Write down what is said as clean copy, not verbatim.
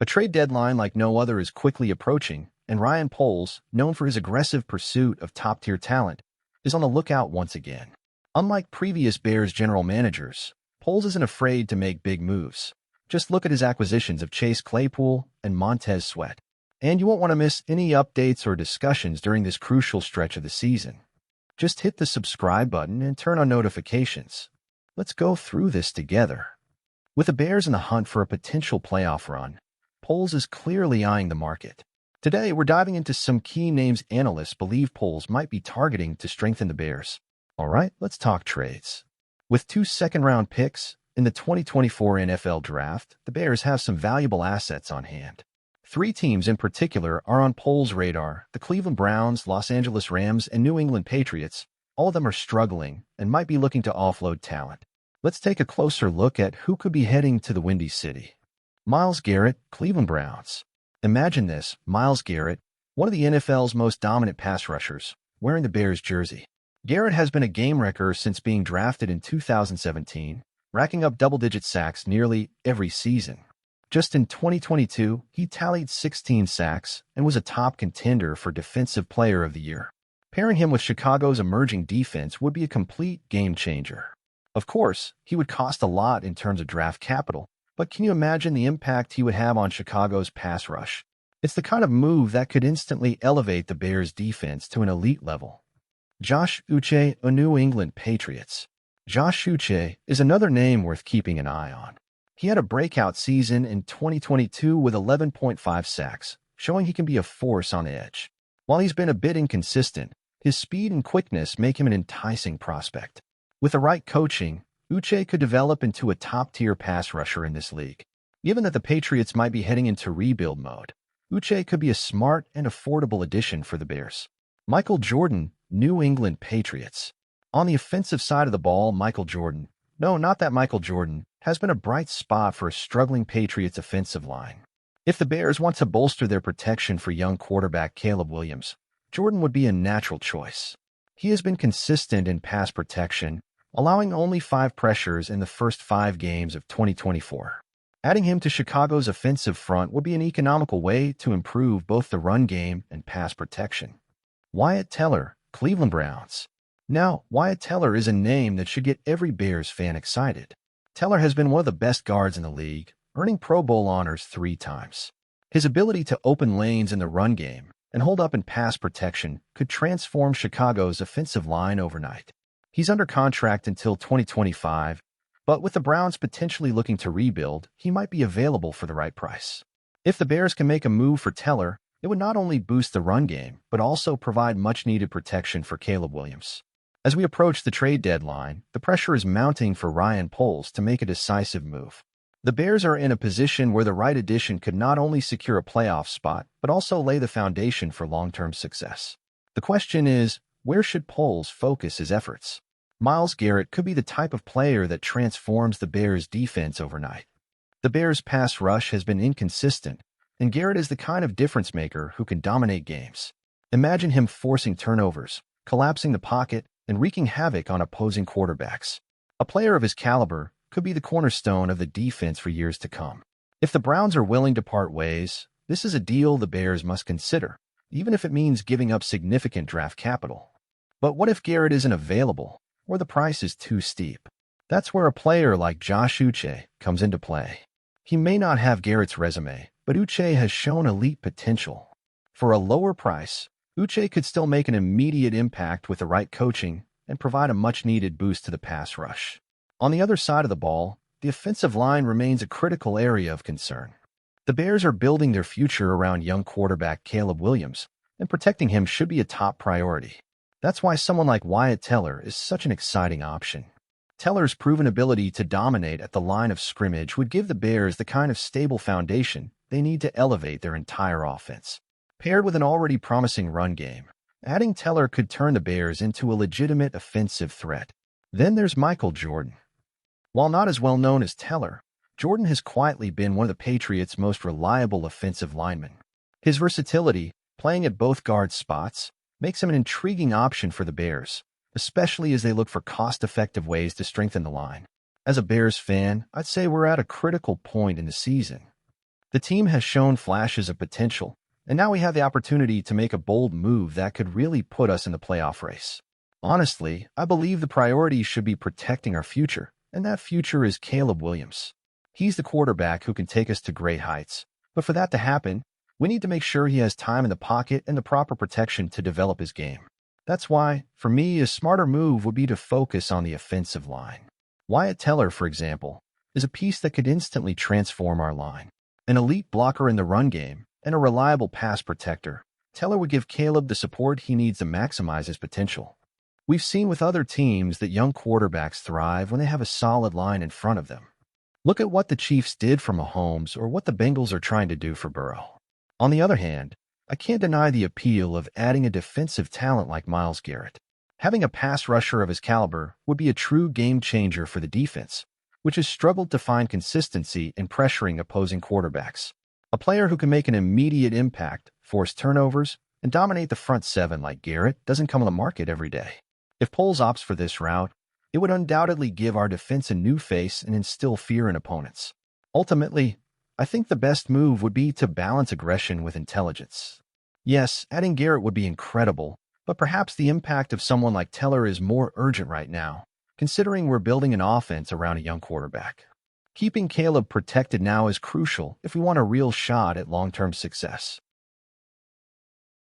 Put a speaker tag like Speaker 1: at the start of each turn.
Speaker 1: A trade deadline like no other is quickly approaching, and Ryan Poles, known for his aggressive pursuit of top-tier talent, is on the lookout once again. Unlike previous Bears general managers, Poles isn't afraid to make big moves. Just look at his acquisitions of Chase Claypool and Montez Sweat. And you won't want to miss any updates or discussions during this crucial stretch of the season. Just hit the subscribe button and turn on notifications. Let's go through this together. With the Bears in the hunt for a potential playoff run, Poles is clearly eyeing the market. Today, we're diving into some key names analysts believe Poles might be targeting to strengthen the Bears. All right, let's talk trades. With 2 second-round picks in the 2024 NFL Draft, the Bears have some valuable assets on hand. 3 teams in particular are on Poles' radar: the Cleveland Browns, Los Angeles Rams, and New England Patriots. All of them are struggling and might be looking to offload talent. Let's take a closer look at who could be heading to the Windy City. Myles Garrett, Cleveland Browns. Imagine this: Myles Garrett, one of the NFL's most dominant pass rushers, wearing the Bears jersey. Garrett has been a game wrecker since being drafted in 2017, racking up double-digit sacks nearly every season. Just in 2022, he tallied 16 sacks and was a top contender for Defensive Player of the Year. Pairing him with Chicago's emerging defense would be a complete game-changer. Of course, he would cost a lot in terms of draft capital, but can you imagine the impact he would have on Chicago's pass rush? It's the kind of move that could instantly elevate the Bears' defense to an elite level. Josh Uche of New England Patriots. Josh Uche is another name worth keeping an eye on. He had a breakout season in 2022 with 11.5 sacks, showing he can be a force on the edge. While he's been a bit inconsistent, his speed and quickness make him an enticing prospect. With the right coaching, Uche could develop into a top-tier pass rusher in this league. Given that the Patriots might be heading into rebuild mode, Uche could be a smart and affordable addition for the Bears. Michael Jordan, New England Patriots. On the offensive side of the ball, Michael Jordan, no, not that Michael Jordan, has been a bright spot for a struggling Patriots offensive line. If the Bears want to bolster their protection for young quarterback Caleb Williams, Jordan would be a natural choice. He has been consistent in pass protection, allowing only 5 pressures in the first 5 games of 2024. Adding him to Chicago's offensive front would be an economical way to improve both the run game and pass protection. Wyatt Teller, Cleveland Browns. Now, Wyatt Teller is a name that should get every Bears fan excited. Teller has been one of the best guards in the league, earning Pro Bowl honors 3 times. His ability to open lanes in the run game and hold up in pass protection could transform Chicago's offensive line overnight. He's under contract until 2025, but with the Browns potentially looking to rebuild, he might be available for the right price. If the Bears can make a move for Teller, it would not only boost the run game, but also provide much-needed protection for Caleb Williams. As we approach the trade deadline, the pressure is mounting for Ryan Poles to make a decisive move. The Bears are in a position where the right addition could not only secure a playoff spot, but also lay the foundation for long-term success. The question is, where should Poles focus his efforts? Myles Garrett could be the type of player that transforms the Bears' defense overnight. The Bears' pass rush has been inconsistent, and Garrett is the kind of difference maker who can dominate games. Imagine him forcing turnovers, collapsing the pocket, and wreaking havoc on opposing quarterbacks. A player of his caliber could be the cornerstone of the defense for years to come. If the Browns are willing to part ways, this is a deal the Bears must consider, even if it means giving up significant draft capital. But what if Garrett isn't available, or the price is too steep? That's where a player like Josh Uche comes into play. He may not have Garrett's resume, but Uche has shown elite potential. For a lower price, Uche could still make an immediate impact with the right coaching and provide a much-needed boost to the pass rush. On the other side of the ball, the offensive line remains a critical area of concern. The Bears are building their future around young quarterback Caleb Williams, and protecting him should be a top priority. That's why someone like Wyatt Teller is such an exciting option. Teller's proven ability to dominate at the line of scrimmage would give the Bears the kind of stable foundation they need to elevate their entire offense. Paired with an already promising run game, adding Teller could turn the Bears into a legitimate offensive threat. Then there's Michael Jordan. While not as well known as Teller, Jordan has quietly been one of the Patriots' most reliable offensive linemen. His versatility, playing at both guard spots, makes him an intriguing option for the Bears, especially as they look for cost-effective ways to strengthen the line. As a Bears fan, I'd say we're at a critical point in the season. The team has shown flashes of potential, and now we have the opportunity to make a bold move that could really put us in the playoff race. Honestly, I believe the priority should be protecting our future, and that future is Caleb Williams. He's the quarterback who can take us to great heights. But for that to happen, we need to make sure he has time in the pocket and the proper protection to develop his game. That's why, for me, a smarter move would be to focus on the offensive line. Wyatt Teller, for example, is a piece that could instantly transform our line. An elite blocker in the run game and a reliable pass protector, Teller would give Caleb the support he needs to maximize his potential. We've seen with other teams that young quarterbacks thrive when they have a solid line in front of them. Look at what the Chiefs did for Mahomes or what the Bengals are trying to do for Burrow. On the other hand, I can't deny the appeal of adding a defensive talent like Myles Garrett. Having a pass rusher of his caliber would be a true game changer for the defense, which has struggled to find consistency in pressuring opposing quarterbacks. A player who can make an immediate impact, force turnovers, and dominate the front seven like Garrett doesn't come on the market every day. If Poles opts for this route, it would undoubtedly give our defense a new face and instill fear in opponents. Ultimately, I think the best move would be to balance aggression with intelligence. Yes, adding Garrett would be incredible, but perhaps the impact of someone like Teller is more urgent right now, considering we're building an offense around a young quarterback. Keeping Caleb protected now is crucial if we want a real shot at long-term success.